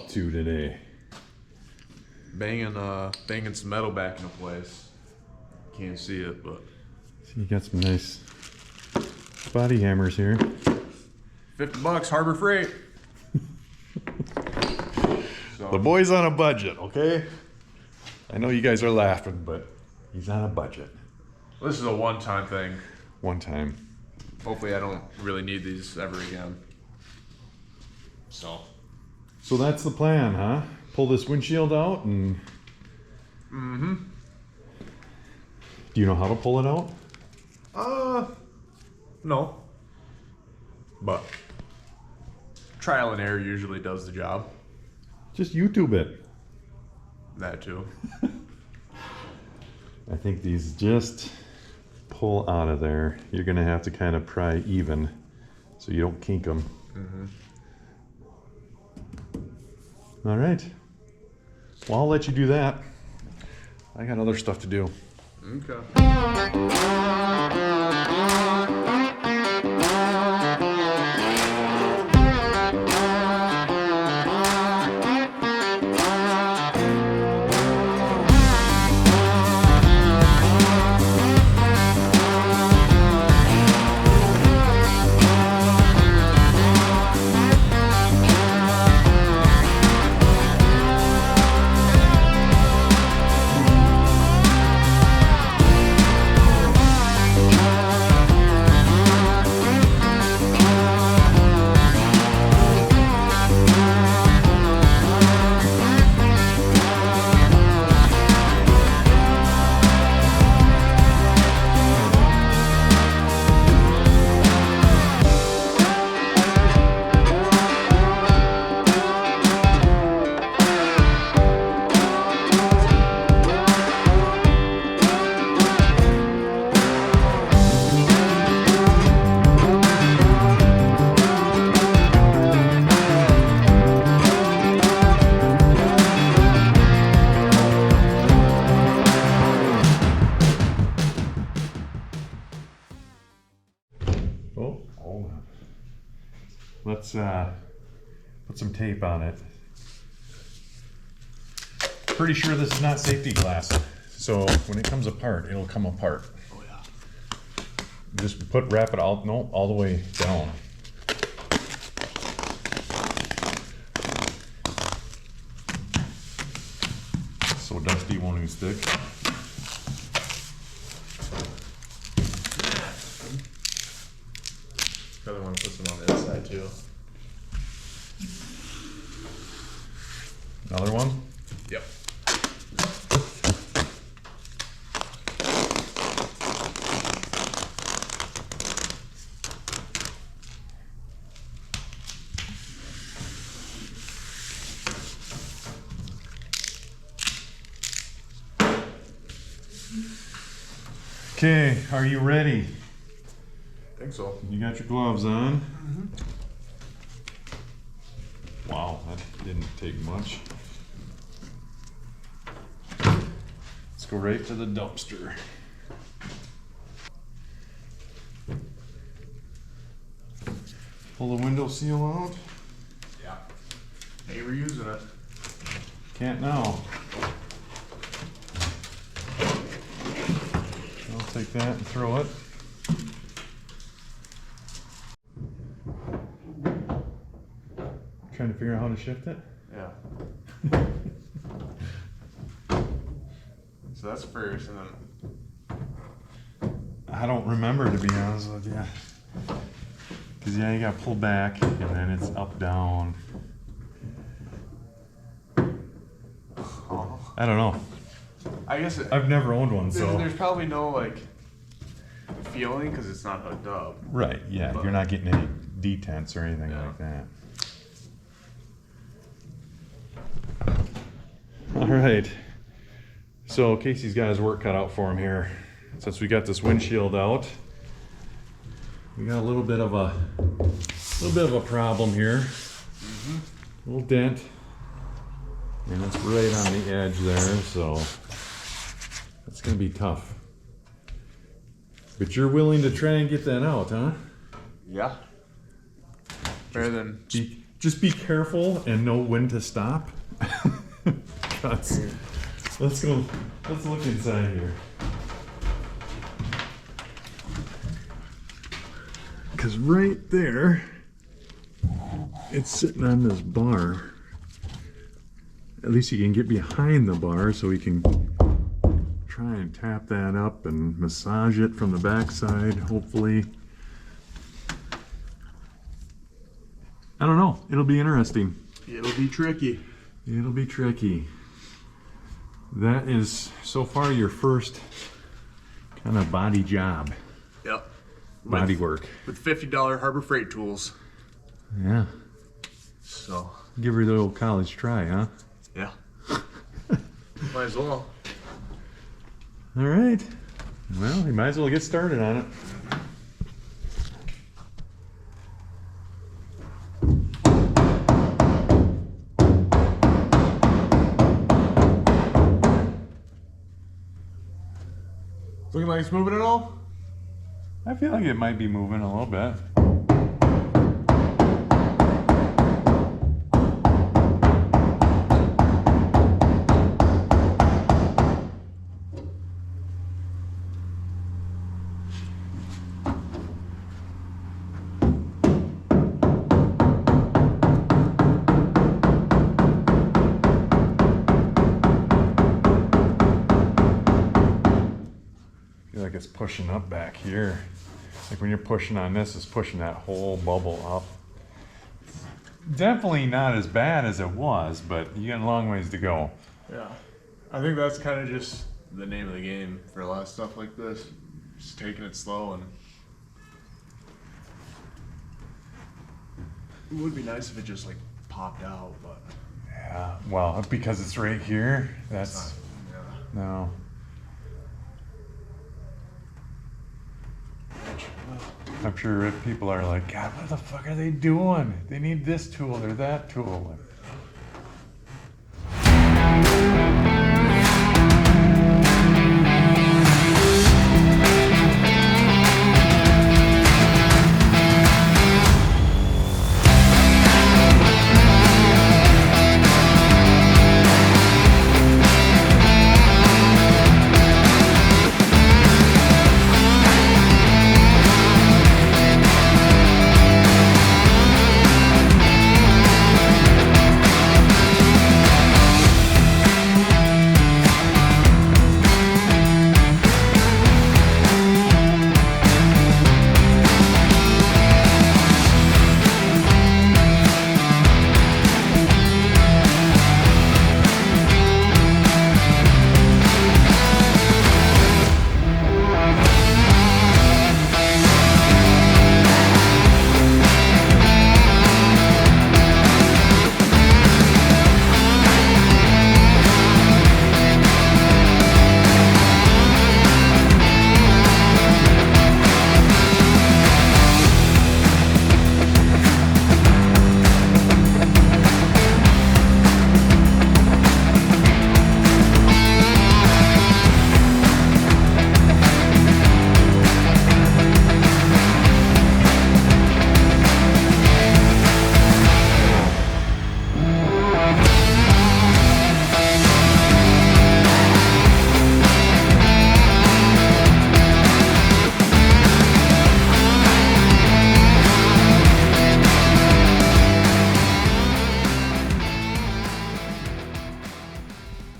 to today? Banging some metal back into place. Can't see it, but So you got some nice body hammers here. $50 Harbor Freight. The boy's on a budget, okay? I know you guys are laughing, but he's on a budget. This is a one-time thing. One time. Hopefully I don't really need these ever again. So that's the plan, huh? Pull this windshield out and... Mm-hmm. Do you know how to pull it out? No. But trial and error usually does the job. Just YouTube it. That too. I think these just pull out of there. You're gonna have to kind of pry even so you don't kink them. Mm-hmm. All right. Well, I'll let you do that. I got other stuff to do. Okay. Let's put some tape on it. Pretty sure this is not safety glass, so when it comes apart, it'll come apart. Oh yeah. Just wrap it all, no, all the way down. So dusty won't even stick. Probably want to put some on the inside too. Another one? Yep. Okay, are you ready? I think so. You got your gloves on? Mm-hmm. Wow, that didn't take much. Let's go right to the dumpster. Pull the window seal out. Yeah. Hey, we're using it. Can't now. I'll take that and throw it. Trying to figure out how to shift it? Yeah. So that's first, and then I don't remember, to be honest with you. Because, yeah, you got to pull back, and then it's up, down. I don't know. I guess I've never owned one, so. there's probably no like feeling because it's not hooked up. Right, yeah, But- you're not getting any detents or anything Yeah. like that. All right. So Casey's got his work cut out for him here. Since we got this windshield out, we got a little bit of a problem here. A little dent, and it's right on the edge there, so it's gonna be tough. But you're willing to try and get that out, huh? Yeah. Better than just be careful and know when to stop. 'Cause- let's look inside here. Because right there, it's sitting on this bar. At least you can get behind the bar so we can try and tap that up and massage it from the backside, hopefully. I don't know. It'll be interesting. It'll be tricky. It'll be tricky. That is so far your first kind of body job. Yep. Body work. With $50 Harbor Freight tools. Yeah. So. Give her the old college try, huh? Yeah. Might as well. All right. Well, you might as well get started on it. Looking like it's moving at all? I feel like it might be moving a little bit. Like it's pushing up back here. Like when you're pushing on this, it's pushing that whole bubble up. Definitely not as bad as it was, but you got a long ways to go. Yeah. I think that's kind of just the name of the game for a lot of stuff like this. Just taking it slow, and it would be nice if it just like popped out, but Yeah, well, because it's right here, that's, yeah. no. I'm sure people are like, God, what the fuck are they doing? They need this tool or that tool.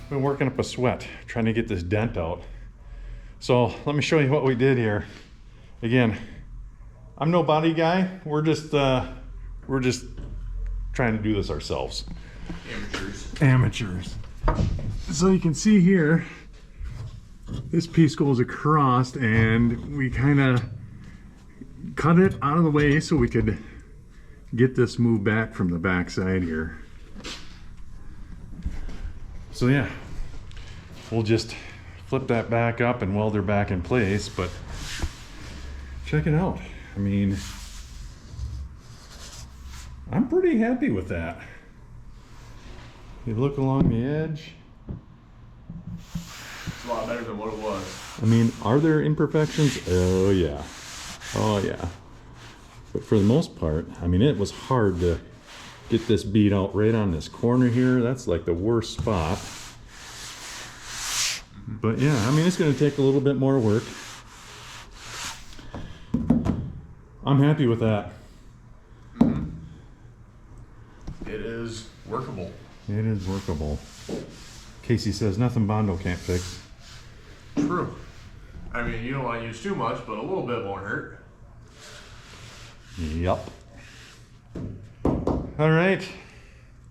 Been working up a sweat trying to get this dent out. So let me show you what we did here. Again, I'm no body guy. We're just trying to do this ourselves. Amateurs. So you can see here, this piece goes across and we kind of cut it out of the way so we could get this moved back from the back side here. So yeah, we'll just flip that back up and weld her back in place, but check it out. I mean, I'm pretty happy with that. You look along the edge. It's a lot better than what it was. I mean, are there imperfections? Oh yeah. Oh yeah. But for the most part, I mean, it was hard to get this bead out right on this corner here. That's like the worst spot. But yeah, I mean, it's going to take a little bit more work. I'm happy with that. It is workable. It is workable. Casey says nothing Bondo can't fix. True. I mean, you don't want to use too much, but a little bit won't hurt. Yup. All right.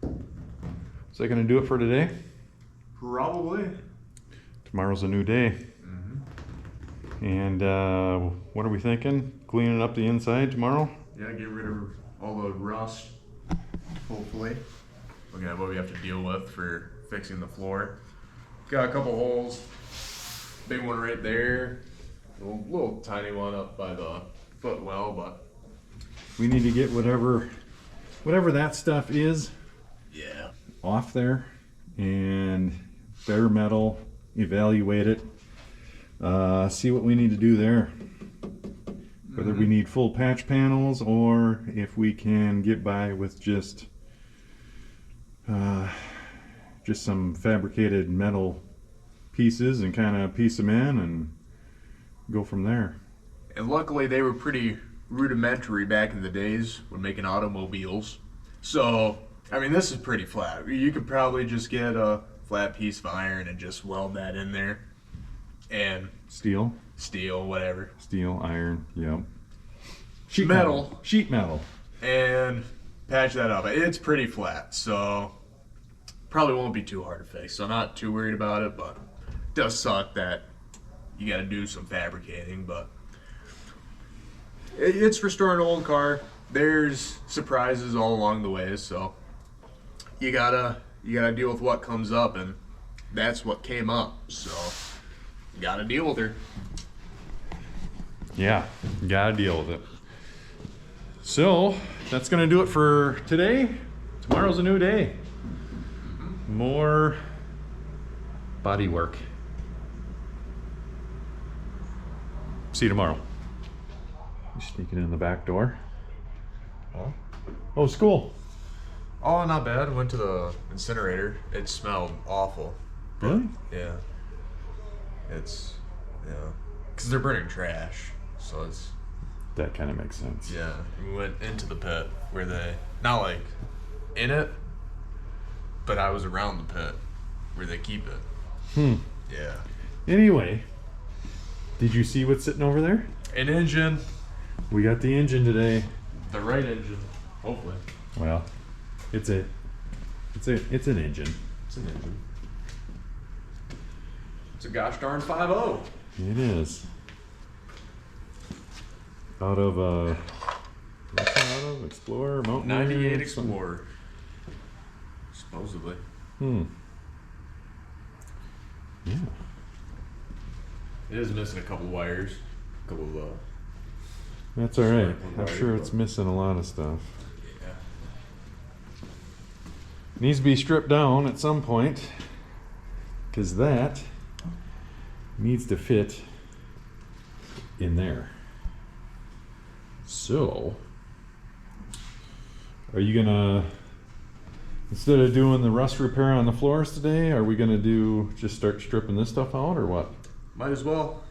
Is that going to do it for today? Probably. Tomorrow's a new day. And what are we thinking? Cleaning up the inside tomorrow? Yeah, get rid of all the rust. Hopefully. Looking at what we have to deal with for fixing the floor. Got a couple holes. Big one right there. A little tiny one up by the footwell, but We need to get whatever that stuff is yeah. off there and bare metal, evaluate it, see what we need to do there. Whether we need full patch panels or if we can get by with just some fabricated metal pieces and kind of piece them in and go from there. And luckily they were pretty rudimentary back in the days when making automobiles. So, I mean, this is pretty flat. You could probably just get a flat piece of iron and just weld that in there. And Steel, whatever. steel, iron, yep. Sheet metal. And patch that up. It's pretty flat, so probably won't be too hard to fix. So I'm not too worried about it, but it does suck that you got to do some fabricating. But it's restoring an old car. There's surprises all along the way, so you gotta deal with what comes up, and that's what came up. So you gotta deal with her. Yeah, gotta deal with it. So that's gonna do it for today. Tomorrow's a new day. More body work. See you tomorrow. You sneaking in the back door. Huh? Oh, school. Oh, not bad. Went to the incinerator. It smelled awful. Really? Yeah. It's, yeah. Because they're burning trash. So it's, That kind of makes sense. yeah. We went into the pit where they, not like in it, but I was around the pit where they keep it. Yeah. Anyway, did you see what's sitting over there? An engine. We got the engine today. The right engine. Hopefully. Well, it's an engine. It's an engine. It's a gosh darn 5.0. It is. Out of what's it out of? Explorer, Mountaineer, 98 something. Explorer. Supposedly. Yeah. It is missing a couple wires. A couple of That's all right. Sparkling I'm wire, sure but- it's missing a lot of stuff. yeah. Needs to be stripped down at some point, because that needs to fit in there. So, are you gonna, instead of doing the rust repair on the floors today, are we gonna just start stripping this stuff out or what? Might as well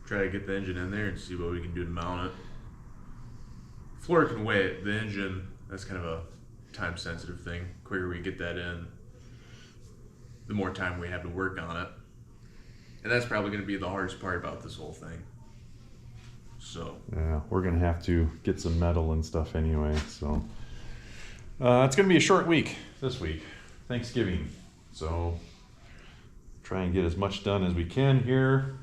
try to get the engine in there and see what we can do to mount it. Floor can wait. The engine, that's kind of a time sensitive thing. Quicker we get that in, the more time we have to work on it. And that's probably going to be the hardest part about this whole thing. So, Yeah, we're gonna have to get some metal and stuff anyway, so. It's gonna be a short week this week, Thanksgiving. So, try and get as much done as we can here.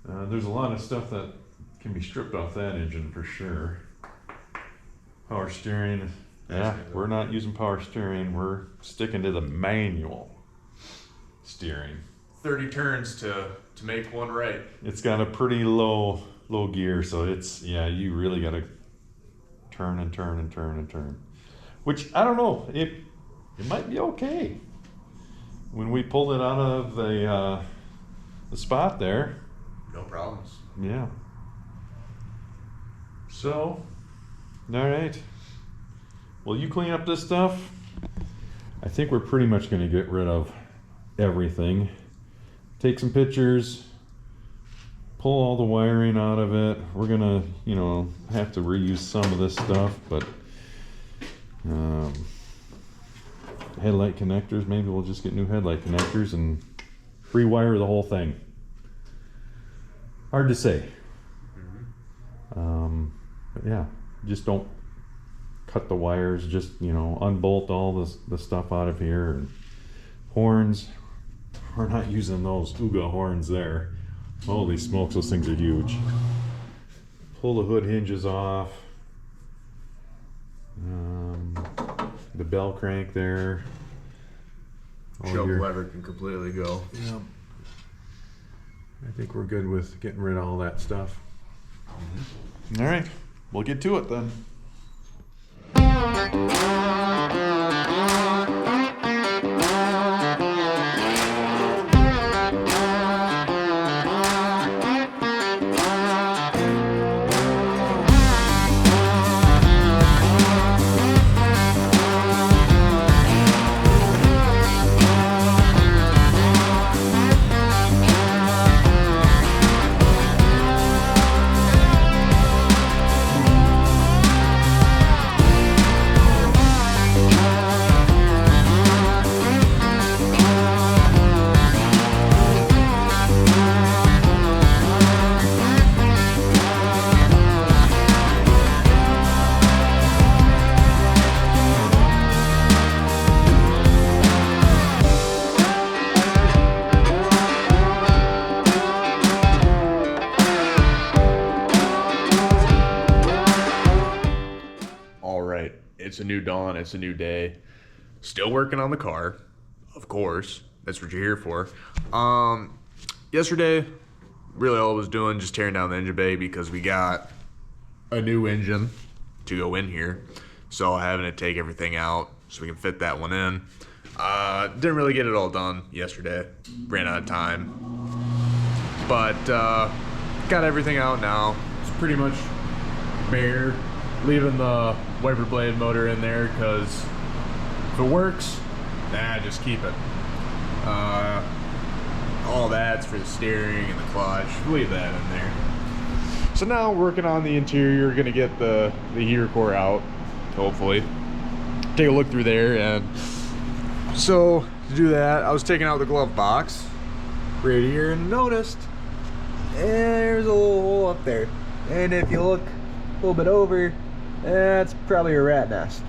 There's a lot of stuff that can be stripped off that engine for sure. Power steering, yeah, we're not using power steering, we're sticking to the manual steering. 30 turns to make one right. It's got a pretty low gear, so it's, yeah, you really gotta turn and turn and turn and turn. Which, I don't know, it might be okay. When we pulled it out of the spot there, No problems. yeah. So, all right. Will you clean up this stuff? I think we're pretty much going to get rid of everything. Take some pictures, pull all the wiring out of it. We're going to, you know, have to reuse some of this stuff, but headlight connectors, maybe we'll just get new headlight connectors and rewire the whole thing. Hard to say. But yeah, just don't cut the wires, just, you know, unbolt all the stuff out of here. And horns, we're not using those Uga horns there. Holy smokes, those things are huge. Pull the hood hinges off. The bell crank there. Choke lever can completely go. Yep. I think we're good with getting rid of all that stuff. All right, we'll get to it then. It's a new dawn, it's a new day. Still working on the car, of course. That's what you're here for. Yesterday, really all I was doing, just tearing down the engine bay because we got a new engine to go in here. So having to take everything out so we can fit that one in. Didn't really get it all done yesterday. Ran out of time. But got everything out now. It's pretty much bare. Leaving the wiper blade motor in there because if it works, just keep it. All that's for the steering and the clutch. Leave that in there. So now working on the interior, gonna get the heater core out, hopefully. Take a look through there, and so to do that, I was taking out the glove box right here and noticed there's a little hole up there. And if you look a little bit over, that's probably a rat nest.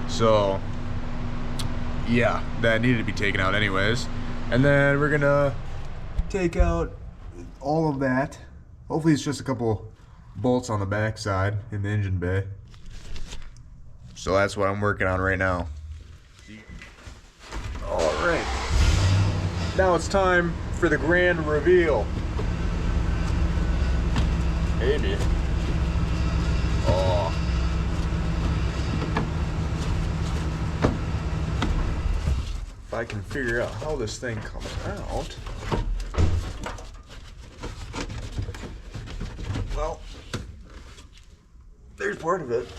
So yeah, that needed to be taken out anyways. And then we're gonna take out all of that. Hopefully it's just a couple bolts on the back side in the engine bay. So that's what I'm working on right now. All right, now it's time for the grand reveal. Maybe. Oh. If I can figure out how this thing comes out. Well, there's part of it.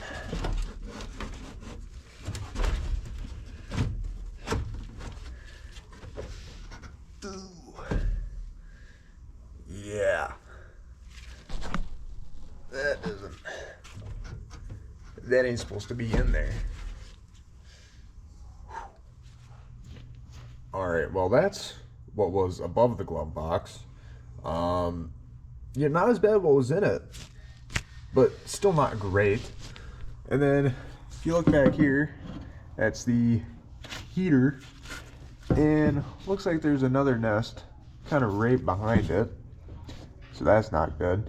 Ooh. Yeah. That ain't supposed to be in there. Alright, well that's what was above the glove box. Yeah, not as bad what was in it, but still not great. And then if you look back here, that's the heater, and looks like there's another nest kind of right behind it, so that's not good.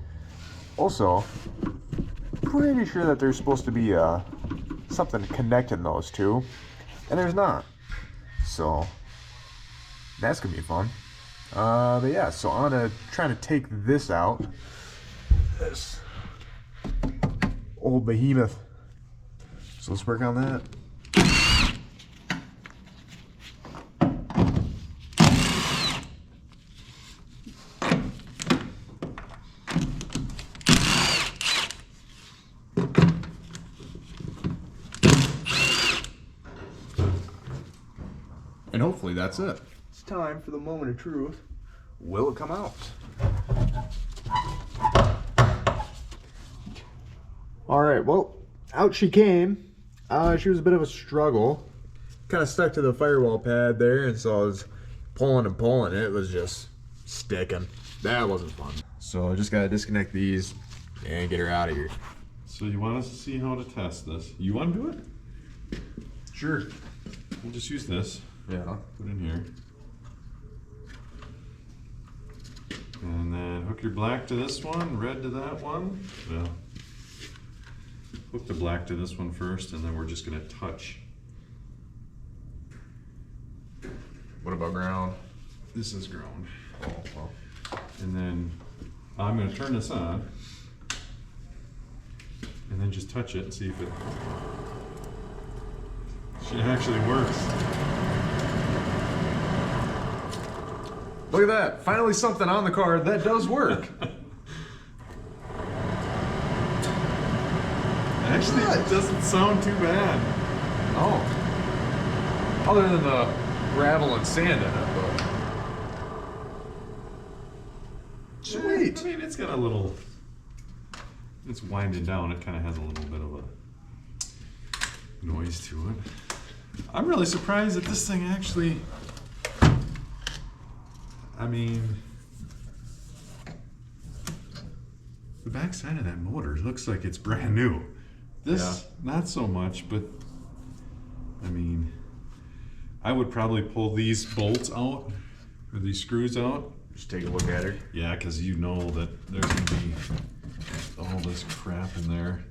Also, pretty sure that there's supposed to be something connecting those two, and there's not. So that's gonna be fun. But yeah, so I'm gonna try to take this out. This old behemoth. So let's work on that. And hopefully that's it. It's time for the moment of truth. Will it come out? All right, well, out she came. She was a bit of a struggle. Kind of stuck to the firewall pad there, and so I was pulling and pulling. It was just sticking. That wasn't fun. So I just gotta disconnect these and get her out of here. So you want us to see how to test this? You want to do it? Sure. We'll just use this. Yeah. Put it in here. And then hook your black to this one, red to that one. Well, hook the black to this one first, and then we're just gonna touch. What about ground? This is ground. Oh, well. And then I'm gonna turn this on, and then just touch it and see if it actually works. Look at that! Finally something on the card that does work. Actually, it doesn't sound too bad. Oh. Other than the gravel and sand in it, but. Sweet. I mean, it's got a little. It's winding down. It kind of has a little bit of a noise to it. I'm really surprised that this thing actually. I mean, the back side of that motor looks like it's brand new. This, not so much, but I mean, I would probably pull these bolts out, or these screws out. Just take a look at her. Yeah, because you know that there's gonna be all this crap in there.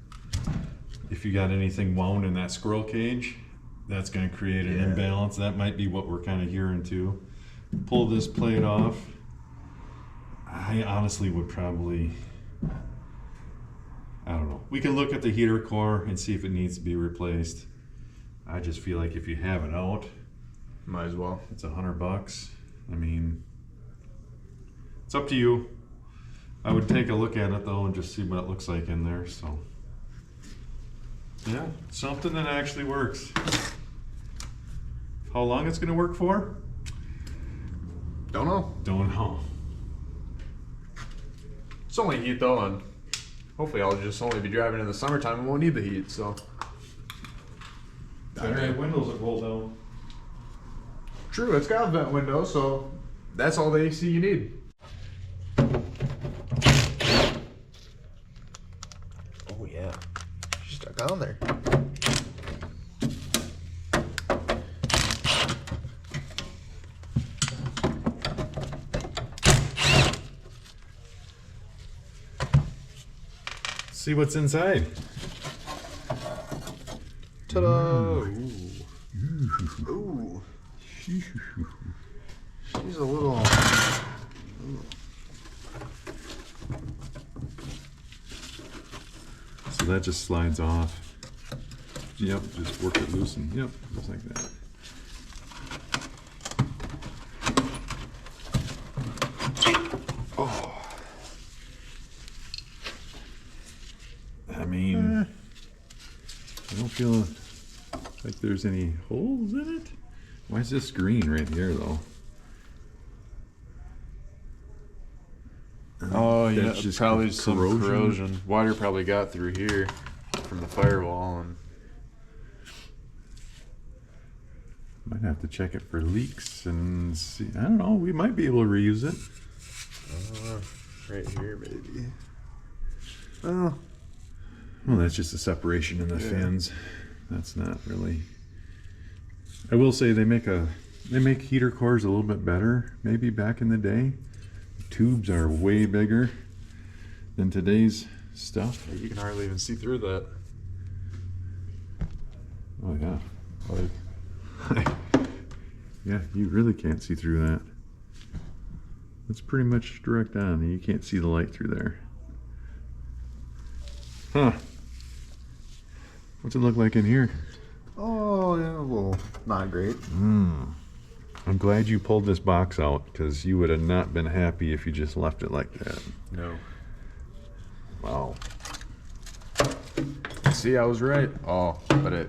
If you got anything wound in that squirrel cage, that's gonna create an imbalance. That might be what we're kind of hearing too. Pull this plate off. I honestly would probably, I don't know. We can look at the heater core and see if it needs to be replaced. I just feel like if you have it out, Might as well. it's $100. I mean, it's up to you. I would take a look at it though and just see what it looks like in there. So, yeah, something that actually works. How long it's gonna work for? Don't know. Don't know. It's only heat though, and hopefully I'll just only be driving in the summertime and won't need the heat, so. Windows that roll down. True, it's got a vent window, so that's all the AC you need. Oh yeah, she's stuck on there. See what's inside. Ta-da! Ooh. She's a little. So that just slides off. Yep, just work it loose and yep, just like that. Oh. I mean, I don't feel like there's any holes in it. Why is this green right here though? Oh yeah, That's just probably some corrosion. corrosion. Water probably got through here from the firewall, and Might have to check it for leaks and see. I don't know. We might be able to reuse it. Right here, maybe. Well, that's just a separation in the fins. That's not really. I will say they make heater cores a little bit better. Maybe back in the day, tubes are way bigger than today's stuff. you can hardly even see through that. Oh yeah. Yeah, you really can't see through that. It's pretty much direct on, and you can't see the light through there. Huh. What's it look like in here? Oh, yeah, well, not great. I'm glad you pulled this box out, because you would have not been happy if you just left it like that. No. Wow. See, I was right. Oh, but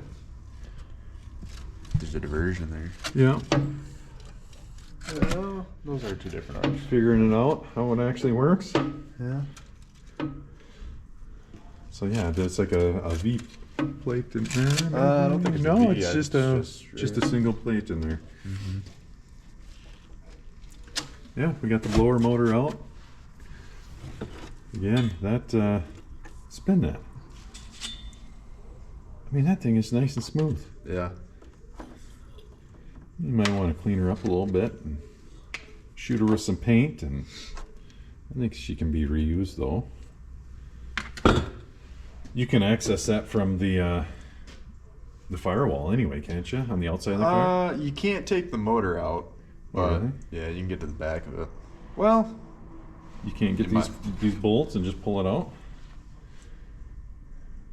there's a diversion there. Yeah. Those are two different arms. Figuring it out, how it actually works. Yeah. So yeah, there's like a V plate in there. I don't think it's a no, V, it's just a single plate in there. Yeah, we got the blower motor out. Again, that spin that. I mean, that thing is nice and smooth. Yeah. You might want to clean her up a little bit and shoot her with some paint, and I think she can be reused though. You can access that from the firewall anyway, can't you? On the outside of the car? You can't take the motor out, but Really? yeah, you can get to the back of it. Well, You can't get you these bolts and just pull it out?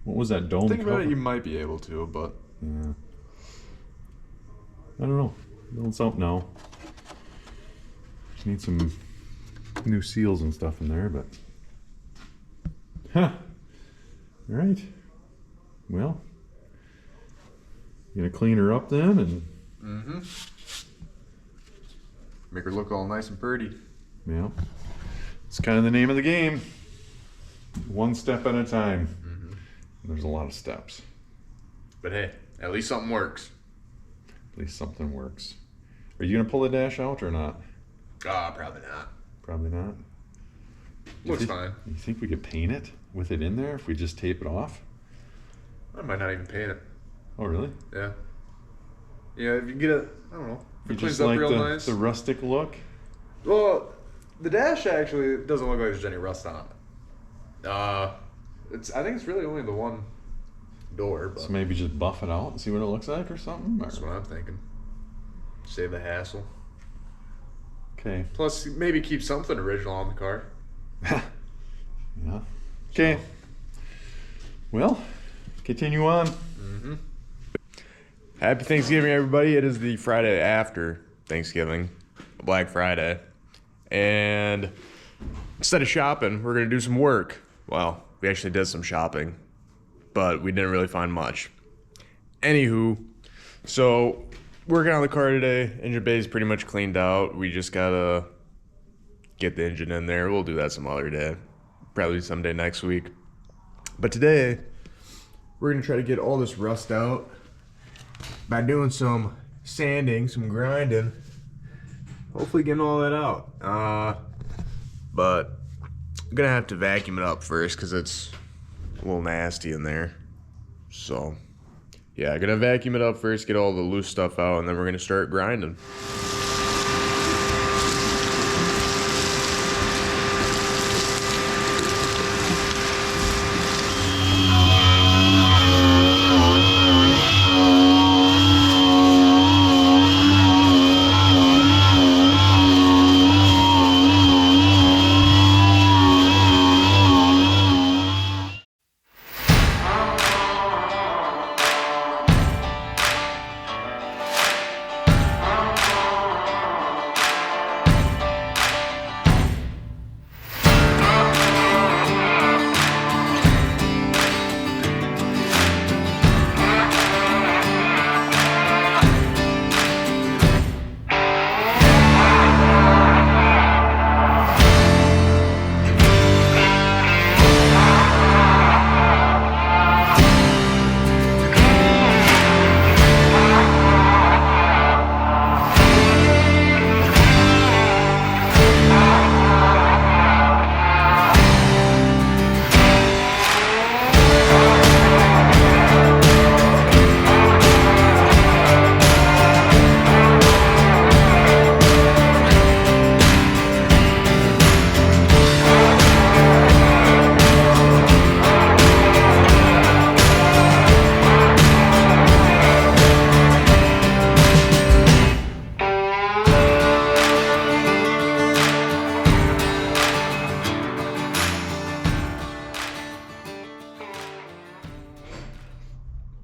What was that dome think about cover? it, you might be able to, but Yeah. I don't know. It's out now. Need some new seals and stuff in there, but. Huh. All right. Well, you gonna clean her up then, and make her look all nice and pretty. yeah, it's kind of the name of the game. One step at a time. There's a lot of steps. But hey, at least something works. At least something works. Are you gonna pull the dash out or not? Probably not. Probably not. Looks You fine. You think we could paint it with it in there if we just tape it off? I might not even paint it. Oh, really? Yeah. Yeah, if you get it, I don't know. If You it cleans just up like real the, nice. the rustic look? Well, the dash actually doesn't look like there's any rust on it. I think it's really only the one door, but So maybe just buff it out and see what it looks like or something? that's what I'm thinking. Save the hassle. Okay. Plus, maybe keep something original on the car. Yeah. Okay. Well, continue on. Happy Thanksgiving, everybody. It is the Friday after Thanksgiving, Black Friday. And instead of shopping, we're going to do some work. Well, we actually did some shopping, but we didn't really find much. Anywho, so working on the car today. Engine bay is pretty much cleaned out. We just got to get the engine in there. We'll do that some other day, probably someday next week. But today, we're going to try to get all this rust out by doing some sanding, some grinding, hopefully getting all that out. But I'm gonna have to vacuum it up first because it's a little nasty in there. So yeah, I'm gonna vacuum it up first, get all the loose stuff out, and then we're gonna start grinding.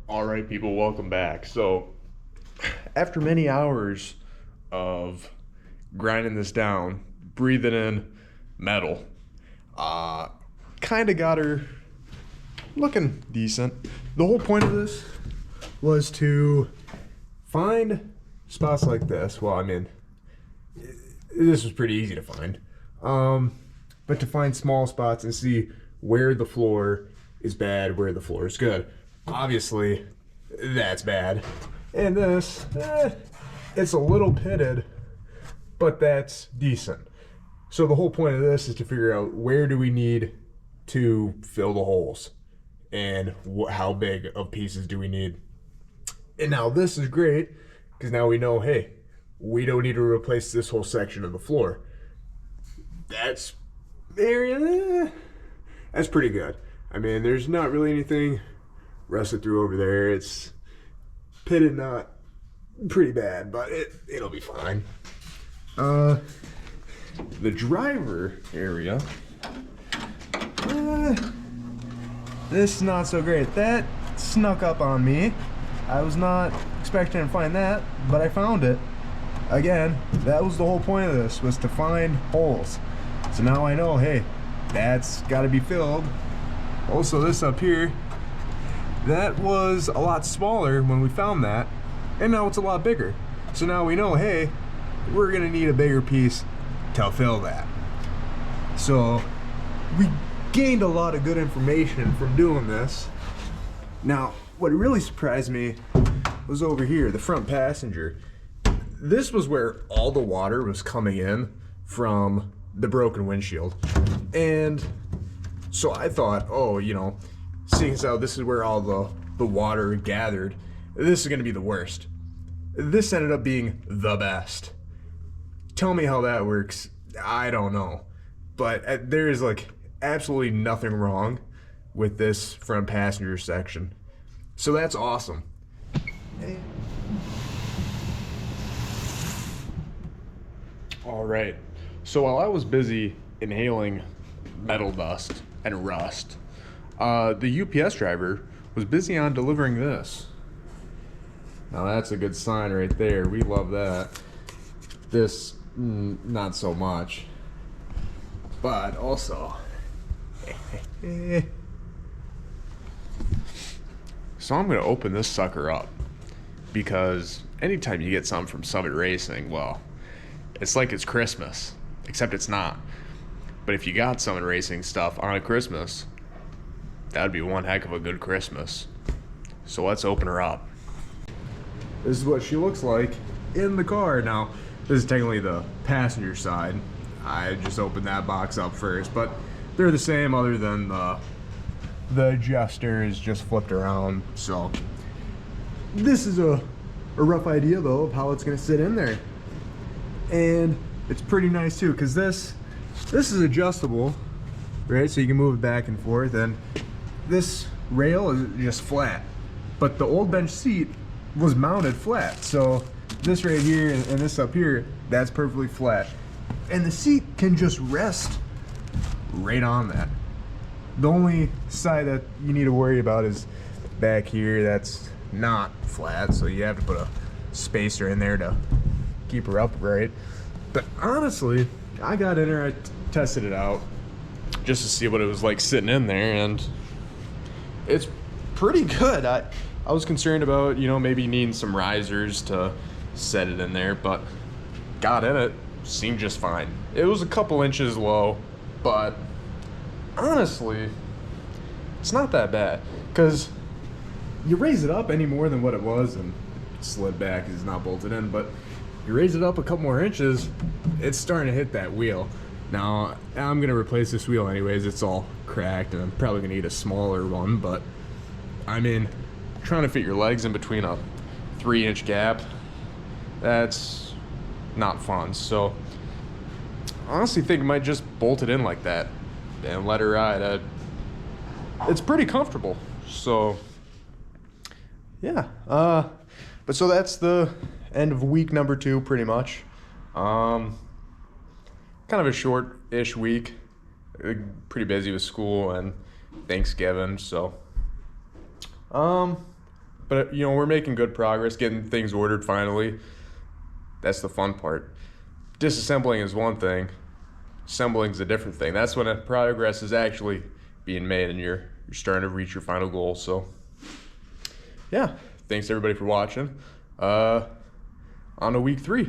All right, people, welcome back. So, after many hours of grinding this down, breathing in metal, kind of got her looking decent. The whole point of this was to find spots like this. Well, I mean, this was pretty easy to find. But to find small spots and see where the floor is bad, where the floor is good. Obviously, that's bad. And this, it's a little pitted, but that's decent. So the whole point of this is to figure out where do we need to fill the holes and how big of pieces do we need. And now this is great because now we know, hey, we don't need to replace this whole section of the floor. That's pretty good. I mean, there's not really anything rusted through over there. It's pitted, not pretty bad, but it'll be fine. The driver area, this is not so great. That snuck up on me. I was not expecting to find that, but I found it. Again, that was the whole point of this, was to find holes. So now I know, hey, that's got to be filled. Also, this up here, that was a lot smaller when we found that, and now it's a lot bigger. So now we know, hey, we're gonna need a bigger piece to fill that. So we gained a lot of good information from doing this. Now, what really surprised me was over here, the front passenger. This was where all the water was coming in from the broken windshield. And so I thought, oh, you know, seeing as how this is where all the water gathered, this is gonna be the worst. This ended up being the best. Tell me how that works. I don't know. But there is like absolutely nothing wrong with this front passenger section. So that's awesome. All right. So while I was busy inhaling metal dust and rust, the UPS driver was busy on delivering this. Now that's a good sign right there. We love that. This, not so much. But also, so I'm gonna open this sucker up, because anytime you get something from Summit Racing, well, it's like it's Christmas, except it's not. But if you got Summit Racing stuff on a Christmas, that'd be one heck of a good Christmas. So let's open her up. This is what she looks like in the car. Now, this is technically the passenger side. I just opened that box up first, but they're the same other than the adjuster is just flipped around. So this is a rough idea though of how it's gonna sit in there. And it's pretty nice too, because this is adjustable, right? So you can move it back and forth, and this rail is just flat. But the old bench seat was mounted flat. So this right here and this up here, that's perfectly flat. And the seat can just rest right on that. The only side that you need to worry about is back here. That's not flat, so you have to put a spacer in there to keep her upright. But honestly, I got in there, I tested it out just to see what it was like sitting in there, and it's pretty good. I was concerned about, you know, maybe needing some risers to set it in there, but got in it, seemed just fine. It was a couple inches low, but honestly, it's not that bad, because you raise it up any more than what it was and slid back, it's not bolted in, but you raise it up a couple more inches, it's starting to hit that wheel. Now, I'm gonna replace this wheel anyways, it's all cracked, and I'm probably gonna need a smaller one, but I mean, trying to fit your legs in between a 3-inch gap, that's not fun. So I honestly think I might just bolt it in like that and let her ride. It's pretty comfortable. So yeah, but so that's the end of week number 2 pretty much. Kind of a short-ish week, pretty busy with school and Thanksgiving, so but you know, we're making good progress, getting things ordered finally. That's the fun part. Disassembling is one thing, assembling is a different thing. That's when progress is actually being made and you're starting to reach your final goal. So yeah, thanks everybody for watching. On to week 3.